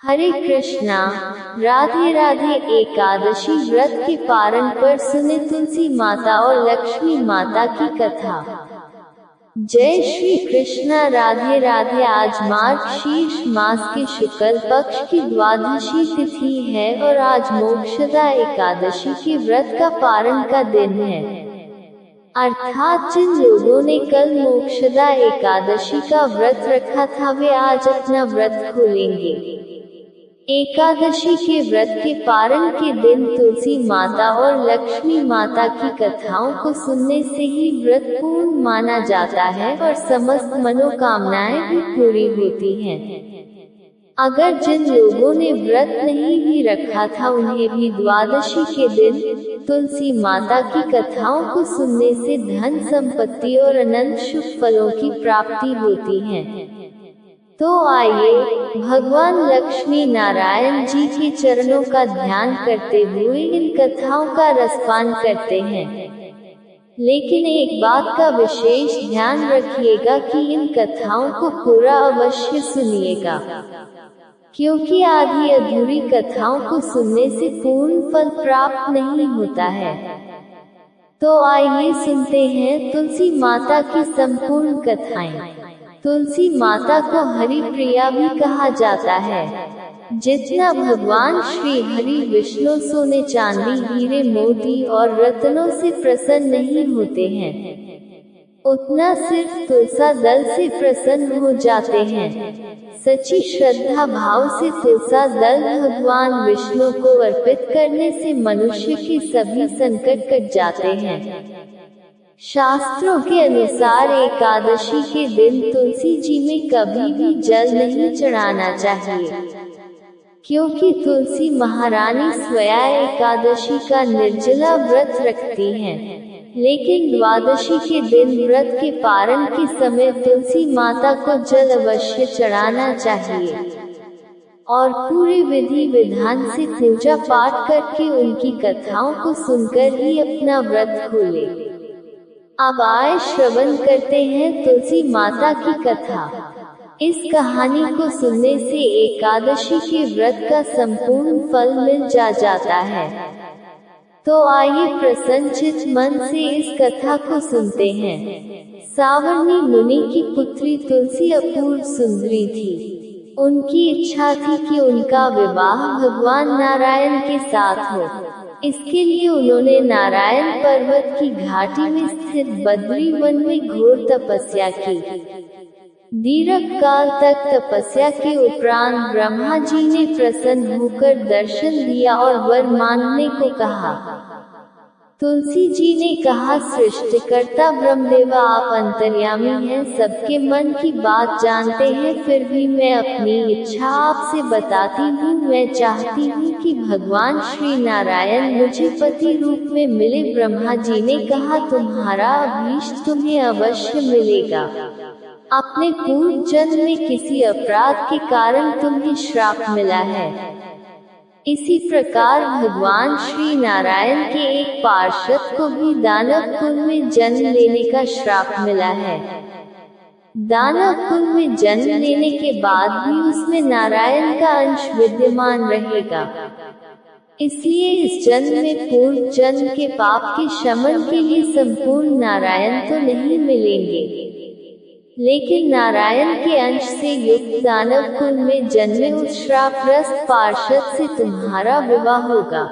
हरे कृष्णा। राधे राधे। एकादशी व्रत के पारण पर सुने तुलसी माता और लक्ष्मी माता की कथा। जय श्री कृष्णा। राधे राधे। आज मार्ग शीर्ष मास के शुक्ल पक्ष की द्वादशी तिथि है और आज मोक्षदा एकादशी के व्रत का पारण का दिन है। अर्थात जिन लोगों ने कल मोक्षदा एकादशी का व्रत रखा था वे आज अपना व्रत खोलेंगे। एकादशी के व्रत के पारण के दिन तुलसी माता और लक्ष्मी माता की कथाओं को सुनने से ही व्रत पूर्ण माना जाता है और समस्त मनोकामनाएं भी पूरी होती हैं। अगर जिन लोगों ने व्रत नहीं भी रखा था उन्हें भी द्वादशी के दिन तुलसी माता की कथाओं को सुनने से धन संपत्ति और अनंत शुभ फलों की प्राप्ति होती है। तो आइए भगवान लक्ष्मी नारायण जी के चरणों का ध्यान करते हुए इन कथाओं का रसपान करते हैं। लेकिन एक बात का विशेष ध्यान रखिएगा कि इन कथाओं को पूरा अवश्य सुनिएगा, क्योंकि आधी अधूरी कथाओं को सुनने से पूर्ण फल प्राप्त नहीं होता है। तो आइए सुनते हैं तुलसी माता की संपूर्ण कथाएं। तुलसी माता को हरि प्रिया भी कहा जाता है। जितना भगवान श्री हरि विष्णु सोने चांदी हीरे मोती और रत्नों से प्रसन्न नहीं होते हैं, उतना सिर्फ तुलसा दल से प्रसन्न हो जाते हैं। सच्ची श्रद्धा भाव से तुलसा दल भगवान विष्णु को अर्पित करने से मनुष्य के सभी संकट कट जाते हैं। शास्त्रों के अनुसार एकादशी के दिन तुलसी जी में कभी भी जल नहीं चढ़ाना चाहिए, क्योंकि तुलसी महारानी स्वयं एकादशी का निर्जला व्रत रखती हैं। लेकिन द्वादशी के दिन व्रत के पारण के समय तुलसी माता को जल अवश्य चढ़ाना चाहिए और पूरे विधि विधान से पूजा पाठ करके उनकी कथाओं को सुनकर ही अपना व्रत खोले। अब आए श्रवण करते हैं तुलसी माता की कथा। इस कहानी को सुनने से एकादशी के व्रत का संपूर्ण फल मिल जाता है। तो आइए प्रसन्नचित्त मन से इस कथा को सुनते हैं। सावर्णी मुनि की पुत्री तुलसी अपूर्व सुंदरी थी। उनकी इच्छा थी कि उनका विवाह भगवान नारायण के साथ हो। इसके लिए उन्होंने नारायण पर्वत की घाटी में स्थित बद्री वन में घोर तपस्या की। दीर्घ काल तक तपस्या के उपरांत ब्रह्मा जी ने प्रसन्न होकर दर्शन दिया और वर मांगने को कहा। तुलसी जी ने कहा, सृष्टिकर्ता ब्रह्मदेवा आप अंतर्यामी हैं, सबके मन की बात जानते हैं, फिर भी मैं अपनी इच्छा आपसे बताती हूँ। मैं चाहती हूँ कि भगवान श्री नारायण मुझे पति रूप में मिले। ब्रह्मा जी ने कहा, तुम्हारा अभीष्ट तुम्हें अवश्य मिलेगा। अपने पूर्व जन्म में किसी अपराध के कारण तुम्हें श्राप मिला है। इसी प्रकार भगवान श्री नारायण के एक पार्षद को भी दानव कुल में जन्म लेने का श्राप मिला है। दानव कुल में जन्म लेने के बाद भी उसमें नारायण का अंश विद्यमान रहेगा। इसलिए इस जन्म में पूर्व जन्म के पाप के शमन के लिए संपूर्ण नारायण तो नहीं मिलेंगे, लेकिन नारायण के अंश से युक्त दानव कुल में जन्मे उस श्रापग्रस्त पार्षद से तुम्हारा विवाह होगा।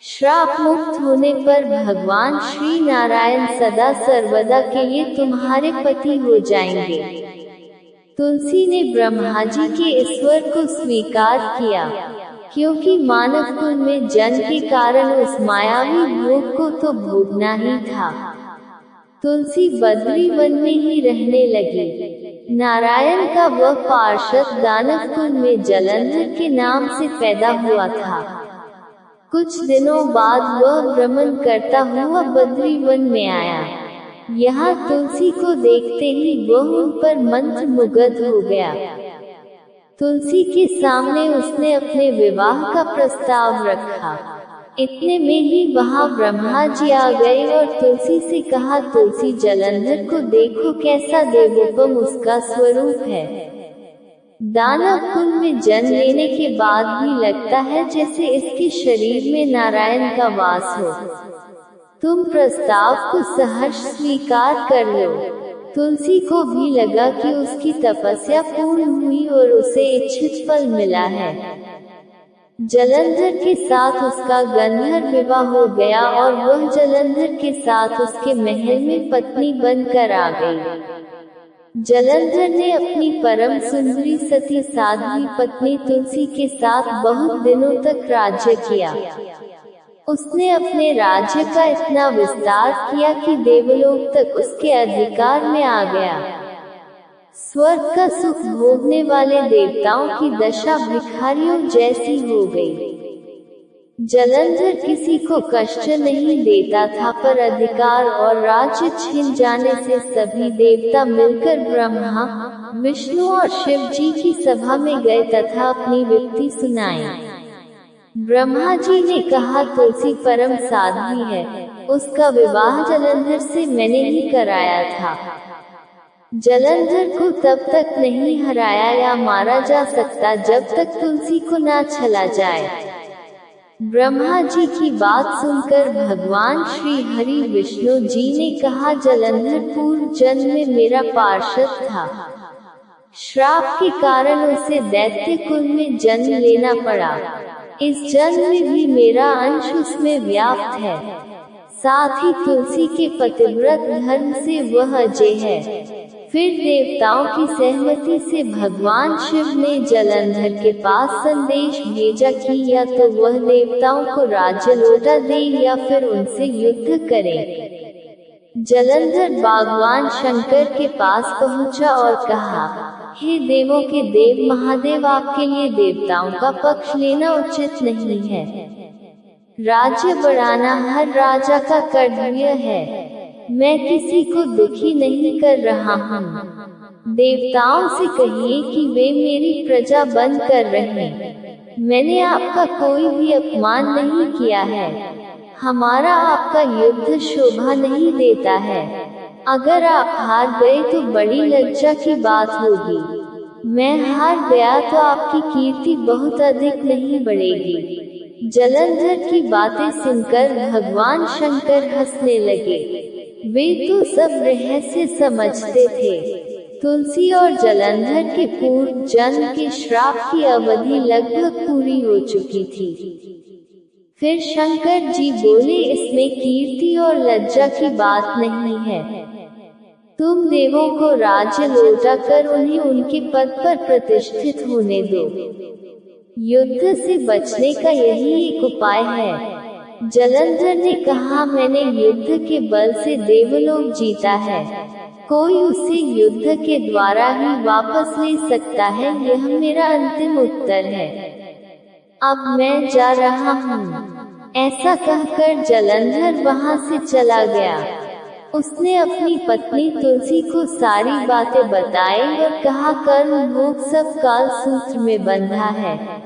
श्राप मुक्त होने पर भगवान श्री नारायण सदा सर्वदा के लिए तुम्हारे पति हो जाएंगे। तुलसी ने ब्रह्मा जी के ईश्वर को स्वीकार किया, क्योंकि मानव कुल में जन्म के कारण उस मायावी भोग को तो भोगना ही था। तुलसी बद्री वन में ही रहने लगी। नारायण का वह पार्षद दानव कुल में जलंधर के नाम से पैदा हुआ था। कुछ दिनों बाद वह भ्रमण करता हुआ बद्री वन में आया। यहाँ तुलसी को देखते ही वह उन पर मंत्र मुग्ध हो गया। तुलसी के सामने उसने अपने विवाह का प्रस्ताव रखा। इतने में ही वहाँ ब्रह्मा जी आ गए और तुलसी से कहा, तुलसी जलंधर को देखो कैसा देवोपम उसका स्वरूप है। दानव कुल में जन्म लेने के बाद भी लगता है जैसे इसके शरीर में नारायण का वास हो। तुम प्रस्ताव को सहर्ष स्वीकार कर लो। तुलसी को भी लगा कि उसकी तपस्या पूर्ण हुई और उसे इच्छित फल मिला है। जलंधर के साथ उसका गंधर्व विवाह हो गया और वह जलंधर के साथ उसके महल में पत्नी बनकर आ गई। जलंधर ने अपनी परम सुंदरी सती साध्वी पत्नी तुलसी के साथ बहुत दिनों तक राज्य किया। उसने अपने राज्य का इतना विस्तार किया कि देवलोक तक उसके अधिकार में आ गया। स्वर्ग का सुख भोगने वाले देवताओं की दशा भिखारियों जैसी हो गई। जलंधर किसी को कष्ट नहीं देता था, पर अधिकार और राज्य छिन जाने से सभी देवता मिलकर ब्रह्मा, विष्णु और शिव जी की सभा में गए तथा अपनी विपत्ति सुनाई। ब्रह्मा जी ने कहा, तुलसी परम साध्वी है, उसका विवाह जलंधर से मैंने ही कराया था। जलंधर को तब तक नहीं हराया या मारा जा सकता जब तक तुलसी को ना छला जाए। ब्रह्मा जी की बात सुनकर भगवान श्री हरि विष्णु जी ने कहा, जलंधर पूर्व जन्म में मेरा पार्षद था। श्राप के कारण उसे दैत्य कुल में जन्म लेना पड़ा। इस जन्म में भी मेरा अंश उसमें व्याप्त है। साथ ही तुलसी के पतिव्रत धर्म से वह अजय है। फिर देवताओं की सहमति से भगवान शिव ने जलंधर के पास संदेश भेजा कि या तो वह देवताओं को राज्य लौटा दे या फिर उनसे युद्ध करे। जलंधर भगवान शंकर के पास पहुंचा और कहा, हे देवों के देव महादेव, आपके लिए देवताओं का पक्ष लेना उचित नहीं है। राज्य बढ़ाना हर राजा का कर्तव्य है। मैं किसी को दुखी नहीं कर रहा हूँ। देवताओं से कहिए कि वे मेरी प्रजा बन कर रहें। मैंने आपका कोई भी अपमान नहीं किया है। हमारा आपका युद्ध शोभा नहीं देता है। अगर आप हार गए तो बड़ी लज्जा की बात होगी। मैं हार गया तो आपकी कीर्ति बहुत अधिक नहीं बढ़ेगी। जलंधर की बातें सुनकर भगवान शंकर हंसने लगे। वे तो सब रहस्य समझते थे। तुलसी और जलंधर के पूर्व जन्म के श्राप की अवधि लगभग पूरी हो चुकी थी। फिर शंकर जी बोले, इसमें कीर्ति और लज्जा की बात नहीं है। तुम देवों को राज्य लौटा कर उन्हें उनके पद पर प्रतिष्ठित होने दो। युद्ध से बचने का यही एक उपाय है। जलंधर ने कहा, मैंने युद्ध के बल से देवलोक जीता है। कोई उसे युद्ध के द्वारा ही वापस ले सकता है, यह मेरा अंतिम उत्तर है। अब मैं जा रहा हूँ। ऐसा कहकर जलंधर वहां से चला गया। उसने अपनी पत्नी तुलसी को सारी बातें बताई और कहा, कर्म भोग सब काल सूत्र में बंधा है।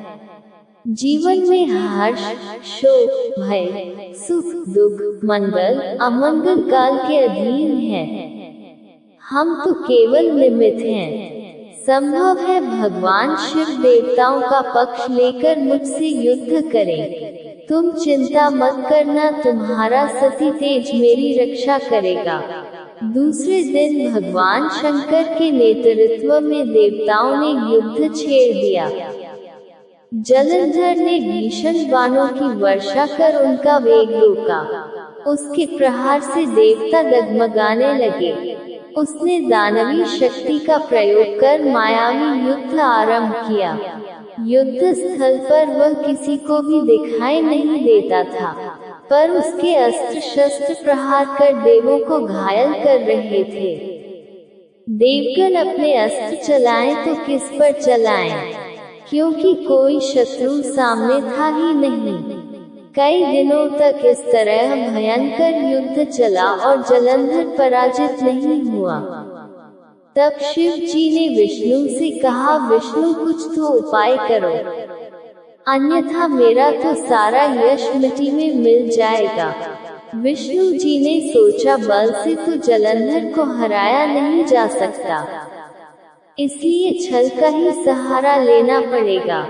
जीवन में हर्ष, शोक, भय, सुख, दुख, मंगल, अमंगल काल के अधीन है। हम तो केवल निमित्त हैं। संभव है भगवान शिव देवताओं का पक्ष लेकर मुझसे युद्ध करें। तुम चिंता मत करना, तुम्हारा सती तेज मेरी रक्षा करेगा। दूसरे दिन भगवान शंकर के नेतृत्व में देवताओं ने युद्ध छेड़ दिया। जलंधर ने भीषण बाणों की वर्षा कर उनका वेग रोका। उसके प्रहार से देवता डगमगाने लगे। उसने दानवी शक्ति का प्रयोग कर मायावी युद्ध आरंभ किया। युद्ध स्थल पर वह किसी को भी दिखाई नहीं देता था, पर उसके अस्त्र शस्त्र प्रहार कर देवों को घायल कर रहे थे। देवगण अपने अस्त्र चलाएं तो किस पर चलाएं, क्योंकि कोई शत्रु सामने था ही नहीं। कई दिनों तक इस तरह भयंकर युद्ध चला और जलंधर पराजित नहीं हुआ। तब शिव जी ने विष्णु से कहा, विष्णु कुछ तो उपाय करो, अन्यथा मेरा तो सारा यश मिट्टी में मिल जाएगा। विष्णु जी ने सोचा, बल से तो जलंधर को हराया नहीं जा सकता। इसलिए छल का ही सहारा लेना पड़ेगा।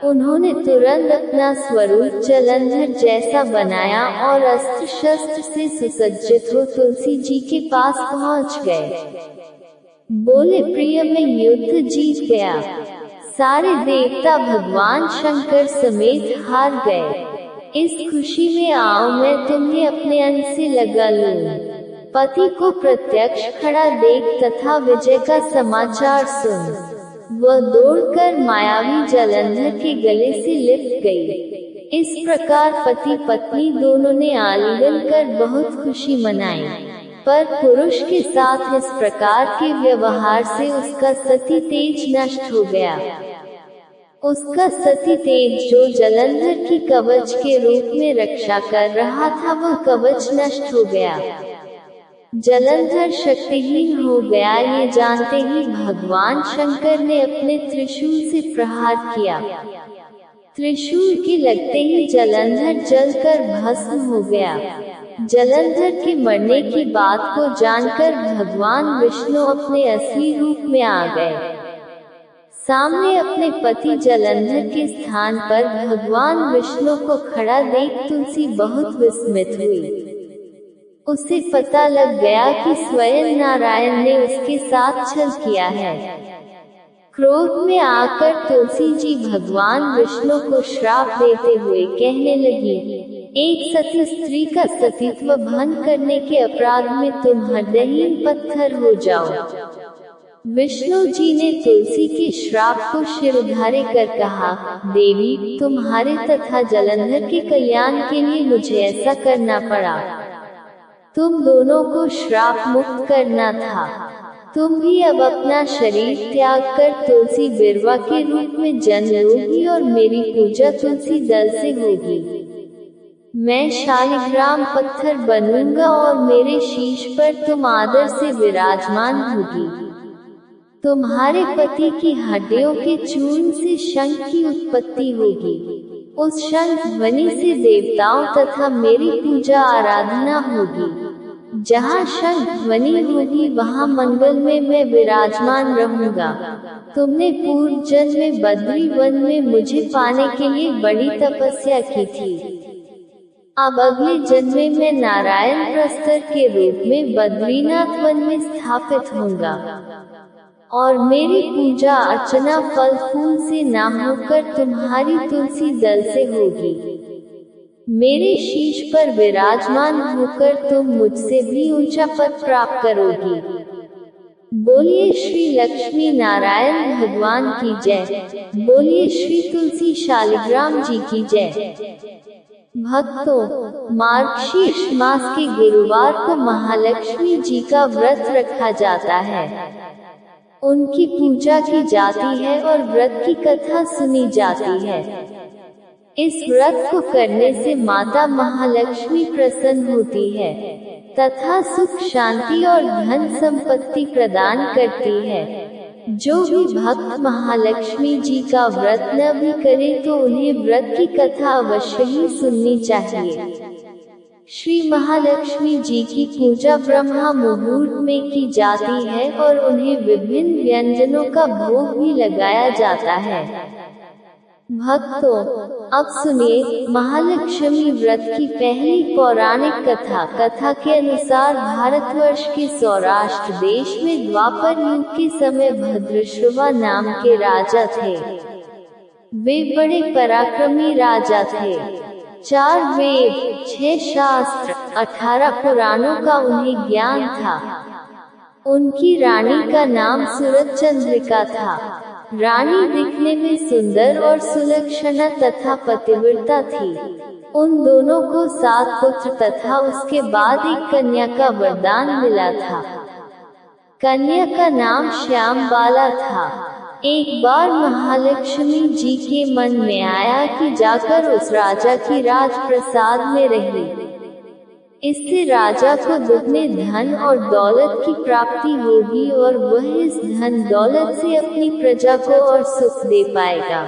उन्होंने तुरंत अपना स्वरूप जलंधर जैसा बनाया और अस्त्र शस्त्र से सुसज्जित हो तुलसी जी के पास पहुंच गए। बोले, प्रिय मैं युद्ध जीत गया। सारे देवता भगवान शंकर समेत हार गए। इस खुशी में आओ मैं तुम्हें अपने अंग से लगा लूं। पति को प्रत्यक्ष खड़ा देख तथा विजय का समाचार सुन वह दौड़कर मायावी जलंधर के गले से लिपट गई। इस प्रकार पति पत्नी दोनों ने आलिंगन कर बहुत खुशी मनाई। पर पुरुष के साथ इस प्रकार के व्यवहार से उसका सती तेज नष्ट हो गया। उसका सती तेज जो जलंधर की कवच के रूप में रक्षा कर रहा था वह कवच नष्ट हो गया। जलंधर शक्तिहीन हो गया। ये जानते ही भगवान शंकर ने अपने त्रिशूल से प्रहार किया। त्रिशूल के लगते ही जलंधर जलकर भस्म हो गया। जलंधर के मरने की बात को जानकर भगवान विष्णु अपने असली रूप में आ गए। सामने अपने पति जलंधर के स्थान पर भगवान विष्णु को खड़ा देख तुलसी बहुत विस्मित हुई। उसे पता लग गया कि स्वयं नारायण ने उसके साथ छल किया है। क्रोध में आकर तुलसी जी भगवान विष्णु को श्राप देते हुए कहने लगी, एक सती स्त्री का सतीत्व भंग करने के अपराध में तुम हृदयहीन पत्थर हो जाओ। विष्णु जी ने तुलसी के श्राप को शिरोधार्य कर कहा, देवी तुम्हारे तथा जलंधर के कल्याण के लिए मुझे ऐसा करना पड़ा। तुम दोनों को श्राप मुक्त करना था। तुम भी अब अपना शरीर त्याग कर तुलसी बिरवा के रूप में जन्म लोगी और मेरी पूजा तुलसी दल से होगी। मैं शालिग्राम पत्थर बनूंगा और मेरे शीश पर तुम आदर से विराजमान होगी। तुम्हारे पति की हड्डियों के चूर्ण से शंख की उत्पत्ति होगी। उस शंख ध्वनि से देवताओं तथा मेरी पूजा आराधना होगी। जहाँ शंख ध्वनि होगी वहाँ मंगल में मैं विराजमान रहूंगा। तुमने पूर्व जन्म में बद्री वन में मुझे पाने के लिए बड़ी तपस्या की थी। अब अगले जन्म में मैं नारायण प्रस्तर के रूप में बद्रीनाथ वन में स्थापित होऊंगा और मेरी पूजा अर्चना फल फूल से ना होकर तुम्हारी तुलसी दल से होगी। मेरे शीश पर विराजमान होकर तुम मुझसे भी ऊंचा पद प्राप्त करोगी। बोलिए श्री लक्ष्मी नारायण भगवान की जय। बोलिए श्री तुलसी शालिग्राम जी की जय। भक्तों, मार्गशीर्ष मास के गुरुवार को महालक्ष्मी जी का व्रत रखा जाता है। उनकी पूजा की जाती है और व्रत की कथा सुनी जाती है। इस व्रत को करने से माता महालक्ष्मी प्रसन्न होती है तथा सुख शांति और धन संपत्ति प्रदान करती है। जो भी भक्त महालक्ष्मी जी का व्रत न भी करे तो उन्हें व्रत की कथा अवश्य ही सुननी चाहिए। श्री महालक्ष्मी जी की पूजा ब्रह्मा मुहूर्त में की जाती है और उन्हें विभिन्न व्यंजनों का भोग भी लगाया जाता है। भक्तों, अब सुनिए महालक्ष्मी व्रत की पहली पौराणिक कथा के अनुसार भारतवर्ष के सौराष्ट्र देश में द्वापर युग के समय भद्रश्रवा नाम के राजा थे। वे बड़े पराक्रमी राजा थे। 4 वेद, 6 शास्त्र, 18 पुराणों का उन्हें ज्ञान था। उनकी रानी का नाम सूरजचंद्रिका था। रानी दिखने में सुंदर और सुलक्षणा तथा पतिव्रता थी। उन दोनों को 7 पुत्र तथा उसके बाद एक कन्या का वरदान मिला था। कन्या का नाम श्यामबाला था। एक बार महालक्ष्मी जी के मन में आया कि जाकर उस राजा की राजप्रसाद में रहे। इससे राजा को दुगने धन और दौलत की प्राप्ति होगी और वह इस धन दौलत से अपनी प्रजा को और सुख दे पाएगा।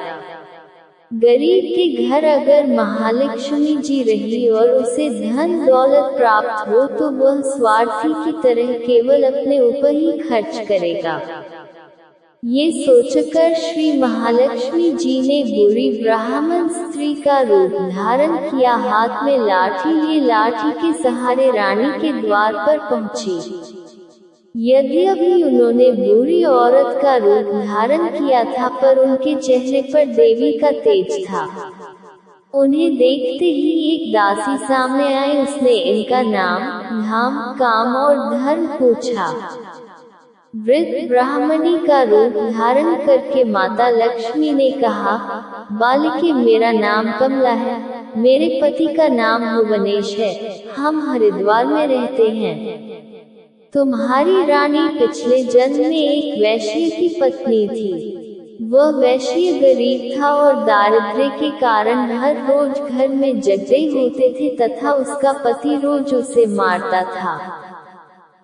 गरीब के घर अगर महालक्ष्मी जी रही और उसे धन दौलत प्राप्त हो तो वह स्वार्थी की तरह केवल अपने ऊपर ही खर्च करेगा। ये सोचकर श्री महालक्ष्मी जी ने बुरी ब्राह्मण स्त्री का रूप धारण किया, हाथ में लाठी लिए लाठी के सहारे रानी के द्वार पर पहुंची। यद्यपि उन्होंने बुरी औरत का रूप धारण किया था, पर उनके चेहरे पर देवी का तेज था। उन्हें देखते ही एक दासी सामने आई। उसने इनका नाम, धाम, काम और धर्म पूछा। वृद्ध ब्राह्मणी का रूप धारण करके माता लक्ष्मी ने कहा, बालिके, मेरा नाम कमला है, मेरे पति का नाम भुवनेश है, हम हरिद्वार में रहते हैं। तुम्हारी रानी पिछले जन्म में एक वैश्य की पत्नी थी। वह वैश्य गरीब था और दारिद्र्य के कारण हर रोज घर में झगड़े होते थे तथा उसका पति रोज उसे मारता था।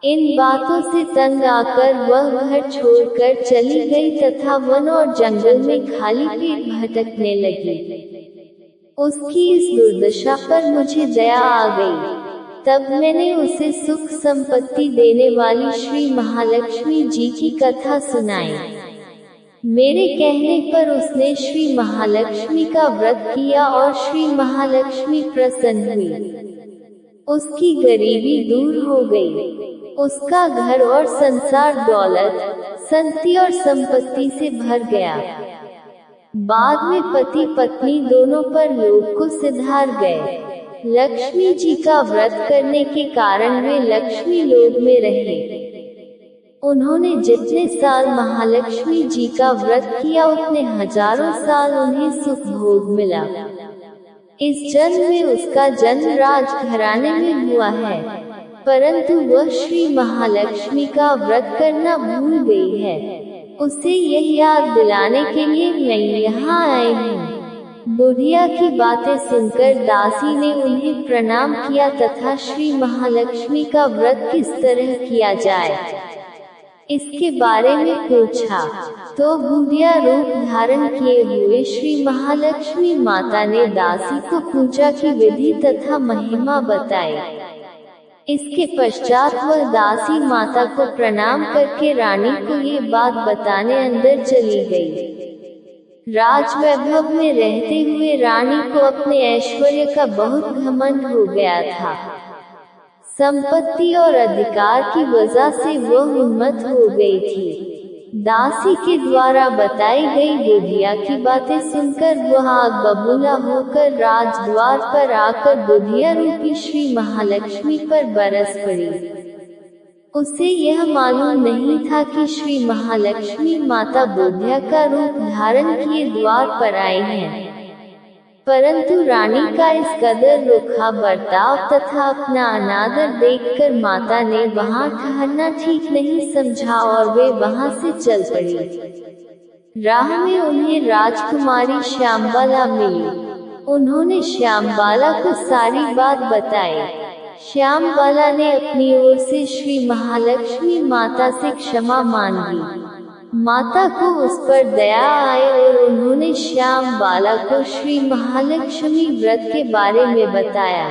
इन बातों से तंग आकर वह घर छोड़कर चली गई तथा वन और जंगल में खाली पेट भटकने लगी। उसकी इस दुर्दशा पर मुझे दया आ गई। तब मैंने उसे सुख संपत्ति देने वाली श्री महालक्ष्मी जी की कथा सुनाई। मेरे कहने पर उसने श्री महालक्ष्मी का व्रत किया और श्री महालक्ष्मी प्रसन्न हुई। उसकी गरीबी दूर हो गई। उसका घर और संसार दौलत, संपत्ति और संपत्ति से भर गया। बाद में पति पत्नी दोनों पर लोक को सिधार गए। लक्ष्मी जी का व्रत करने के कारण वे लक्ष्मी लोक में रहे। उन्होंने जितने साल महालक्ष्मी जी का व्रत किया उतने हजारों साल उन्हें सुख भोग मिला। इस जन्म में उसका जन्म राजघराने में हुआ है, परंतु वह श्री महालक्ष्मी का व्रत करना भूल गई है। उसे यह याद दिलाने के लिए मैं यहाँ आई हूँ। बुढ़िया की बातें सुनकर दासी ने उन्हें प्रणाम किया तथा श्री महालक्ष्मी का व्रत किस तरह किया जाए इसके बारे में पूछा। तो बुढ़िया रूप धारण किए हुए श्री महालक्ष्मी माता ने दासी को पूजा की विधि तथा महिमा बताई। इसके पश्चात वह दासी माता को प्रणाम करके रानी को ये बात बताने अंदर चली गई। राजवैभव में रहते हुए रानी को अपने ऐश्वर्य का बहुत घमंड हो गया था। संपत्ति और अधिकार की वजह से वह उन्मत्त हो गई थी। दासी के द्वारा बताई गई बुढ़िया की बातें सुनकर वह आग बबूला होकर राजद्वार पर आकर बुढ़िया रूपी श्री महालक्ष्मी पर बरस पड़ी। उसे यह मालूम नहीं था कि श्री महालक्ष्मी माता बुढ़िया का रूप धारण किए द्वार पर आई हैं। परंतु रानी का इस कदर रुखा बर्ताव तथा अपना अनादर देखकर माता ने वहां ठहरना ठीक नहीं समझा और वे वहां से चल पड़ी। राह में उन्हें राजकुमारी श्यामबाला मिली। उन्होंने श्यामबाला को सारी बात बताई। श्यामबाला ने अपनी ओर से श्री महालक्ष्मी माता से क्षमा मांगी। माता को उस पर दया आए और उन्होंने श्यामबाला को श्री महालक्ष्मी व्रत के बारे में बताया।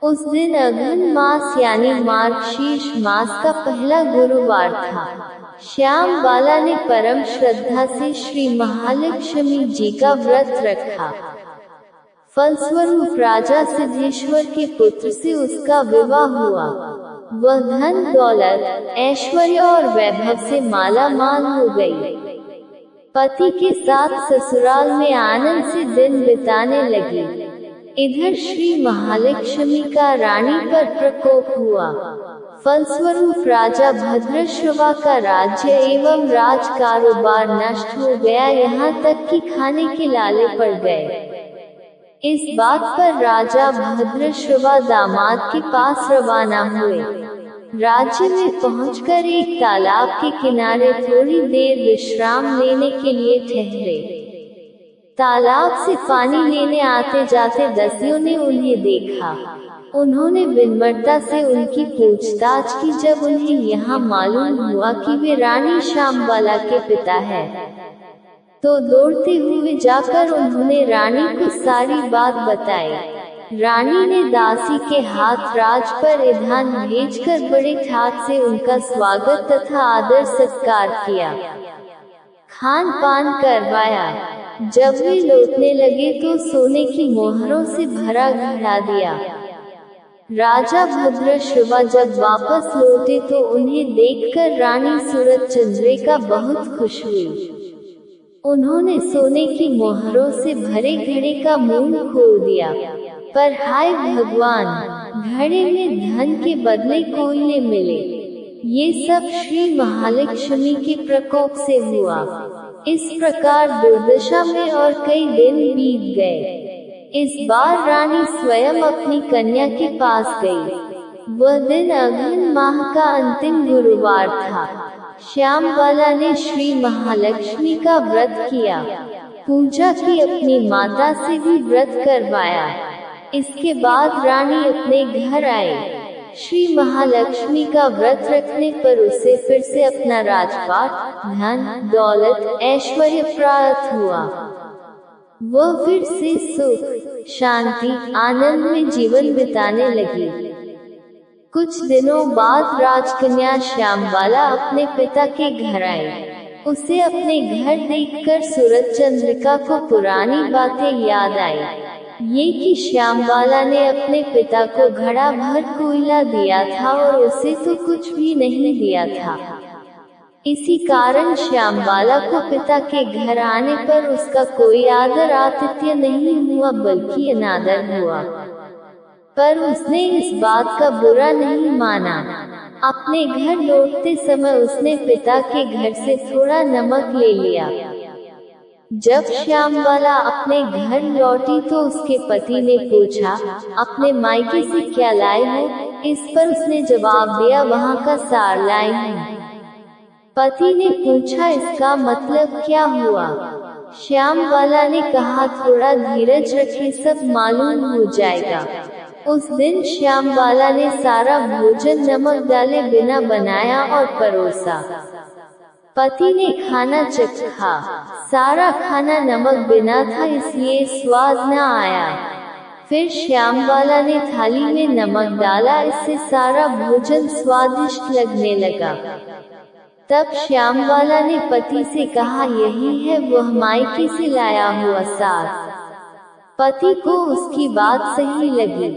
उस दिन अघन मास यानी मार्गशीर्ष मास का पहला गुरुवार था। श्यामबाला ने परम श्रद्धा से श्री महालक्ष्मी जी का व्रत रखा। फलस्वरूप राजा सिद्धेश्वर के पुत्र से उसका विवाह हुआ। वह धन दौलत, ऐश्वर्य और वैभव से माला माल हो गई। पति के साथ ससुराल में आनंद से दिन बिताने लगी। इधर श्री महालक्ष्मी का रानी पर प्रकोप हुआ। फलस्वरूप राजा भद्रश्रवा का राज्य एवं राज कारोबार नष्ट हो गया, यहाँ तक कि खाने के लाले पड़ गए। इस बात पर राजा भद्रश्रवा दामाद के पास रवाना हुए। राज्य में पहुंचकर एक तालाब के किनारे थोड़ी देर विश्राम लेने के लिए ठहरे। तालाब से पानी लेने आते जाते दस्युओं ने उन्हें देखा। उन्होंने विनम्रता से उनकी पूछताछ की। जब उन्हें यहाँ मालूम हुआ कि वे रानी श्यामबाला के पिता है, तो दौड़ते हुए जाकर उन्होंने रानी को सारी बात बताई। रानी ने दासी के हाथ राज पर ईंधन भेजकर बड़े ठाट से उनका स्वागत तथा आदर सत्कार किया। खान पान करवाया। जब वे लौटने लगे तो सोने की मोहरों से भरा घड़ा दिया। राजा भद्रश्रवा जब वापस लौटे तो उन्हें देखकर रानी सूरजचंद्रिका बहुत खुश हुई। उन्होंने सोने की मोहरों से भरे घड़े का मुंह खोल दिया, पर हाय भगवान, घड़े में धन के बदले कोयले मिले। ये सब श्री महालक्ष्मी के प्रकोप से हुआ। इस प्रकार दुर्दशा में और कई दिन बीत गए। इस बार रानी स्वयं अपनी कन्या के पास गई। वह दिन अघन माह का अंतिम गुरुवार था। श्यामबाला ने श्री महालक्ष्मी का व्रत किया, पूजा की, अपनी माता से भी व्रत करवाया। इसके बाद रानी अपने घर आई। श्री महालक्ष्मी का व्रत रखने पर उसे फिर से अपना राजपाट, धन, दौलत, ऐश्वर्य प्राप्त हुआ। वह फिर से सुख, शांति, आनंद में जीवन बिताने लगी। कुछ दिनों बाद राजकन्या श्यामबाला अपने पिता के घर आई। उसे अपने घर देखकर सूरजचंद्रिका को पुरानी बातें याद आई। ये कि श्यामबाला ने अपने पिता को घड़ा भर कोयला दिया था और उसे तो कुछ भी नहीं दिया था। इसी कारण श्यामबाला को पिता के घर आने पर उसका कोई आदर आतिथ्य नहीं हुआ, बल्कि अनादर हुआ। पर उसने इस बात का बुरा नहीं माना। अपने घर लौटते समय उसने पिता के घर से थोड़ा नमक ले लिया। जब श्यामबाला अपने घर लौटी तो उसके पति ने पूछा, अपने मायके से क्या लाई हो? इस पर उसने जवाब दिया, वहाँ का सार लाई हूँ। पति ने पूछा, इसका मतलब क्या हुआ? श्यामबाला ने कहा, थोड़ा धीरज रखे, सब मालूम हो जाएगा। उस दिन श्यामबाला ने सारा भोजन नमक डाले बिना बनाया और परोसा। पति ने खाना चखा। सारा खाना नमक बिना था, इसलिए स्वाद न आया। फिर श्यामबाला ने थाली में नमक डाला, इससे सारा भोजन स्वादिष्ट लगने लगा। तब श्यामबाला ने पति से कहा, यही है वह मायके से लाया हुआ सार। पति को उसकी बात सही लगी।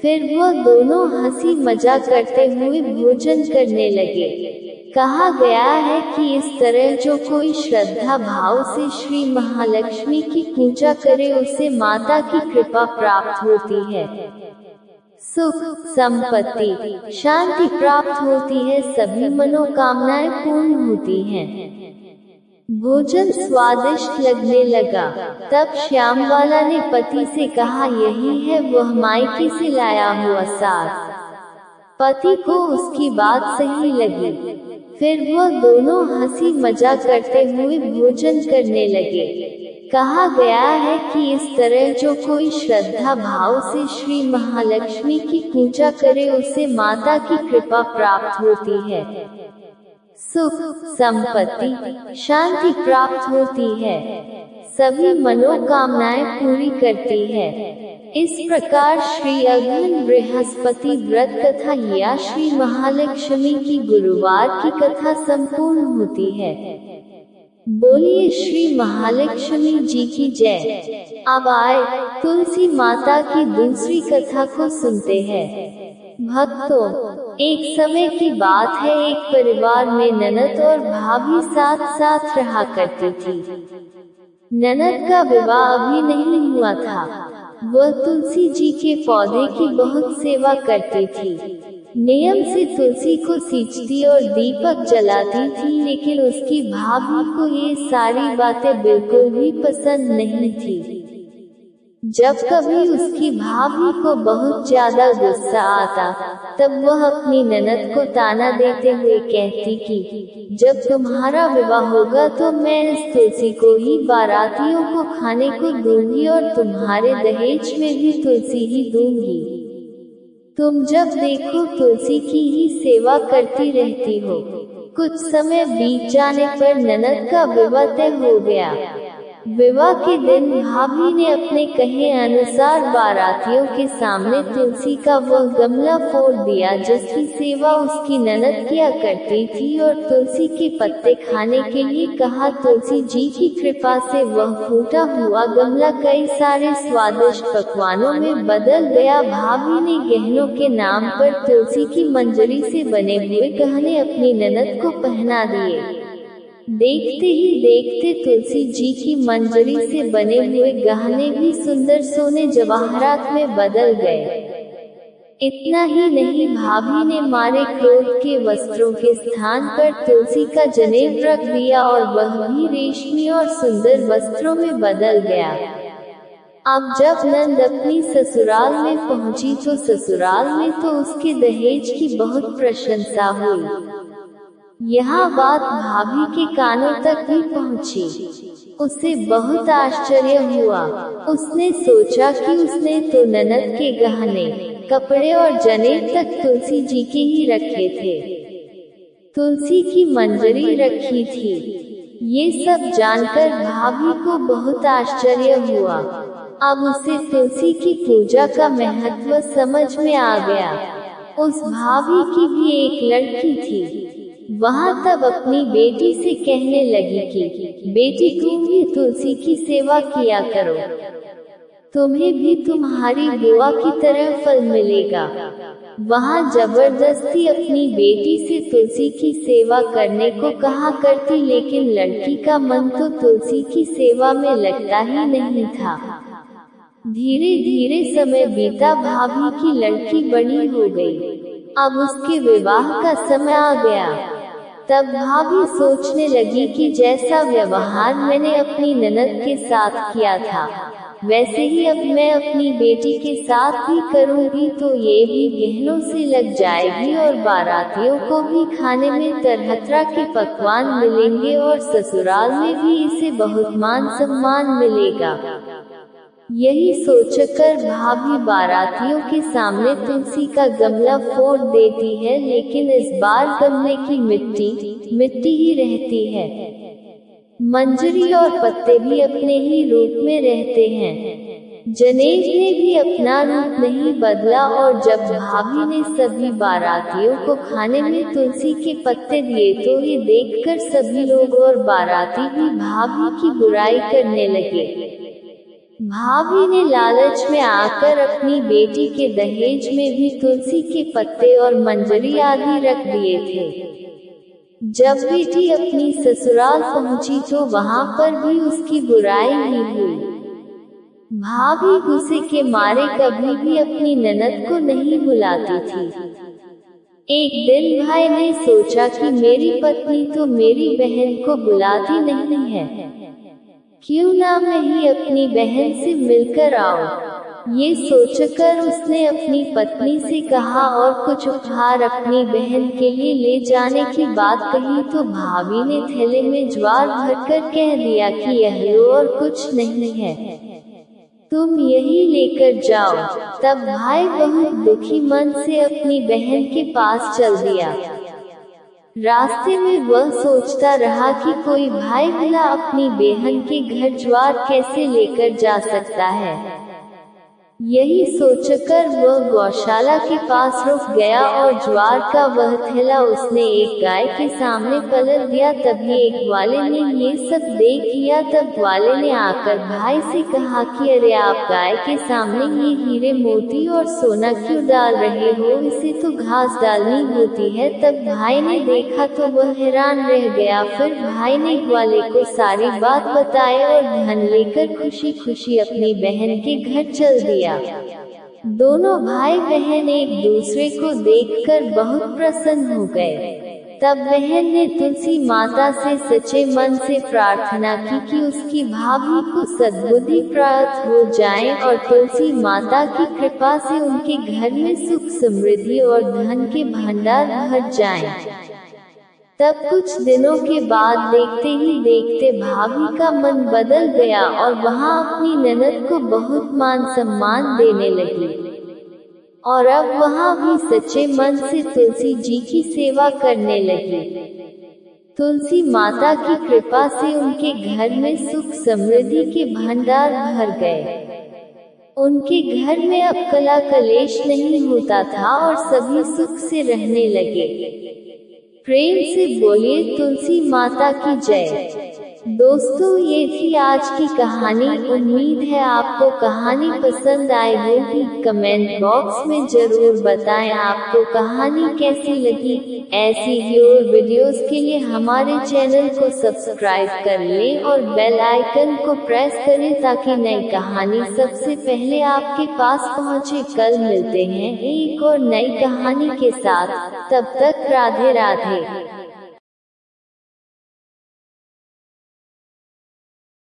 फिर वह दोनों हंसी मजाक करते हुए भोजन करने लगे। कहा गया है कि इस तरह जो कोई श्रद्धा भाव से श्री महालक्ष्मी की पूजा करे उसे माता की कृपा प्राप्त होती है। सुख, संपत्ति, शांति प्राप्त होती है, सभी मनोकामनाएं पूर्ण होती हैं। भोजन स्वादिष्ट लगने लगा। तब श्यामबाला ने पति से कहा, यही है वह मायके से लाया हुआ सार। पति को उसकी बात सही लगी। फिर वह दोनों हंसी मजाक करते हुए भोजन करने लगे। कहा गया है कि इस तरह जो कोई श्रद्धा भाव से श्री महालक्ष्मी की पूजा करे उसे माता की कृपा प्राप्त होती है। सुख, संपत्ति, शांति प्राप्त होती है, सभी मनोकामनाएं पूरी करती है। इस प्रकार श्री अघन बृहस्पति व्रत कथा या श्री महालक्ष्मी की गुरुवार की कथा संपूर्ण होती है। बोलिए श्री महालक्ष्मी जी की जय। अब आए तुलसी माता की दूसरी कथा को सुनते हैं। भक्तों, एक समय की बात है, एक परिवार में ननद और भाभी साथ साथ रहा करती थी। ननद का विवाह अभी नहीं हुआ था। वह तुलसी जी के पौधे की बहुत सेवा करती थी। नियम से तुलसी को सींचती और दीपक जलाती थी, लेकिन उसकी भाभी को ये सारी बातें बिल्कुल भी पसंद नहीं थी। जब कभी उसकी भाभी को बहुत ज्यादा गुस्सा आता, तब वह अपनी ननद को ताना देते हुए कहती कि जब तुम्हारा विवाह होगा तो मैं इस तुलसी को ही बारातियों को खाने को दूंगी और तुम्हारे दहेज में भी तुलसी ही दूंगी। तुम जब देखो तुलसी की ही सेवा करती रहती हो। कुछ समय बीत जाने पर ननद का विवाह तय हो गया। विवाह के दिन भाभी ने अपने कहे अनुसार बारातियों के सामने तुलसी का वह गमला फोड़ दिया जिसकी सेवा उसकी ननद किया करती थी और तुलसी के पत्ते खाने के लिए कहा। तुलसी जी की कृपा से वह फूटा हुआ गमला कई सारे स्वादिष्ट पकवानों में बदल गया। भाभी ने गहनों के नाम पर तुलसी की मंजरी से बने हुए गहने अपनी ननद को पहना दिए। देखते ही देखते तुलसी जी की मंजरी से बने हुए गहने भी सुंदर सोने जवाहरात में बदल गए। इतना ही नहीं, भाभी ने मारे क्रोध के वस्त्रों के स्थान पर तुलसी का जनेऊ रख दिया और वह भी रेशमी और सुंदर वस्त्रों में बदल गया। अब जब नंद अपनी ससुराल में पहुंची तो ससुराल में तो उसके दहेज की बहुत प्रशंसा हुई। यह बात भाभी के कानों तक भी पहुंची। उसे बहुत आश्चर्य हुआ। उसने सोचा कि उसने तो ननद के गहने, कपड़े और जनेऊ तक तुलसी जी के ही रखे थे, तुलसी की मंजरी रखी थी। ये सब जानकर भाभी को बहुत आश्चर्य हुआ। अब उसे तुलसी की पूजा का महत्व समझ में आ गया। उस भाभी की भी एक लड़की थी। वह तब अपनी बेटी से कहने लगी कि बेटी, तुम भी तुलसी की सेवा किया करो, तुम्हें भी तुम्हारी बुआ की तरह फल मिलेगा। वह जबरदस्ती अपनी बेटी से तुलसी की सेवा करने को कहा करती, लेकिन लड़की का मन तो तुलसी की सेवा में लगता ही नहीं था। धीरे धीरे समय बीता, भाभी की लड़की बड़ी हो गई। अब उसके विवाह का समय आ गया। तब भाभी सोचने लगी कि जैसा व्यवहार मैंने अपनी ननद के साथ किया था, वैसे ही अब मैं अपनी बेटी के साथ भी करूंगी तो ये भी गहनों से लग जाएगी और बारातियों को भी खाने में तरह तरह के पकवान मिलेंगे और ससुराल में भी इसे बहुत मान सम्मान मिलेगा। यही सोचकर भाभी बारातियों के सामने तुलसी का गमला फोड़ देती है, लेकिन इस बार गमले की मिट्टी ही रहती है। मंजरी और पत्ते भी अपने ही रूप में रहते हैं। जनेऊ ने भी अपना रूप नहीं बदला और जब भाभी ने सभी बारातियों को खाने में तुलसी के पत्ते दिए तो ये देखकर सभी लोग और बाराती भी भाभी की बुराई करने लगे। भाभी ने लालच में आकर अपनी बेटी के दहेज में भी तुलसी के पत्ते और मंजरी आदि रख दिए थे। जब बेटी अपनी ससुराल पहुंची तो वहां पर भी उसकी बुराई ही हुई। भाभी गुस्से के मारे कभी भी अपनी ननद को नहीं बुलाती थी। एक दिन भाई ने सोचा कि मेरी पत्नी तो मेरी बहन को बुलाती नहीं है, क्यों ना मैं ही अपनी बहन से मिलकर आऊं। ये सोचकर उसने अपनी पत्नी से कहा और कुछ उपहार अपनी बहन के लिए ले जाने की बात कही तो भाभी ने थैले में ज्वार भरकर कह दिया कि यह लो और कुछ नहीं है, तुम यही लेकर जाओ। तब भाई बहुत दुखी मन से अपनी बहन के पास चल दिया। रास्ते में वह सोचता रहा कि कोई भाई भला अपनी बहन के घर ज्वार कैसे लेकर जा सकता है। यही सोचकर वह गौशाला के पास रुक गया और ज्वार का वह थैला उसने एक गाय के सामने पलट दिया। तभी एक ग्वाले ने ये सब देख लिया। तब ग्वाले ने आकर भाई से कहा कि अरे, आप गाय के सामने ये हीरे मोती और सोना क्यों डाल रहे हो, इसे तो घास डालनी होती है। तब भाई ने देखा तो वह हैरान रह गया। फिर भाई ने ग्वाले को सारी बात बताई और धन लेकर खुशी खुशी अपनी बहन के घर चल दिया। दोनों भाई बहन एक दूसरे को देखकर बहुत प्रसन्न हो गए। तब बहन ने तुलसी माता से सच्चे मन से प्रार्थना की कि उसकी भाभी को सद्बुद्धि प्राप्त हो जाए और तुलसी माता की कृपा से उनके घर में सुख समृद्धि और धन के भंडार भर जाएं। तब कुछ दिनों के बाद देखते ही देखते भाभी का मन बदल गया और वहां अपनी ननद को बहुत मान सम्मान देने लगी और अब वहां भी सच्चे मन से तुलसी जी की सेवा करने लगी। तुलसी माता की कृपा से उनके घर में सुख समृद्धि के भंडार भर गए। उनके घर में अब कला कलेश नहीं होता था और सभी सुख से रहने लगे। प्रेम से बोलिए तुलसी माता की जय। दोस्तों, ये थी आज की कहानी। उम्मीद है आपको कहानी पसंद आई होगी। कमेंट बॉक्स में जरूर बताएं आपको कहानी कैसी लगी। ऐसी ही और वीडियोस के लिए हमारे चैनल को सब्सक्राइब कर लें और बेल आइकन को प्रेस करें ताकि नई कहानी सबसे पहले आपके पास पहुंचे। कल मिलते हैं एक और नई कहानी के साथ। तब तक राधे राधे।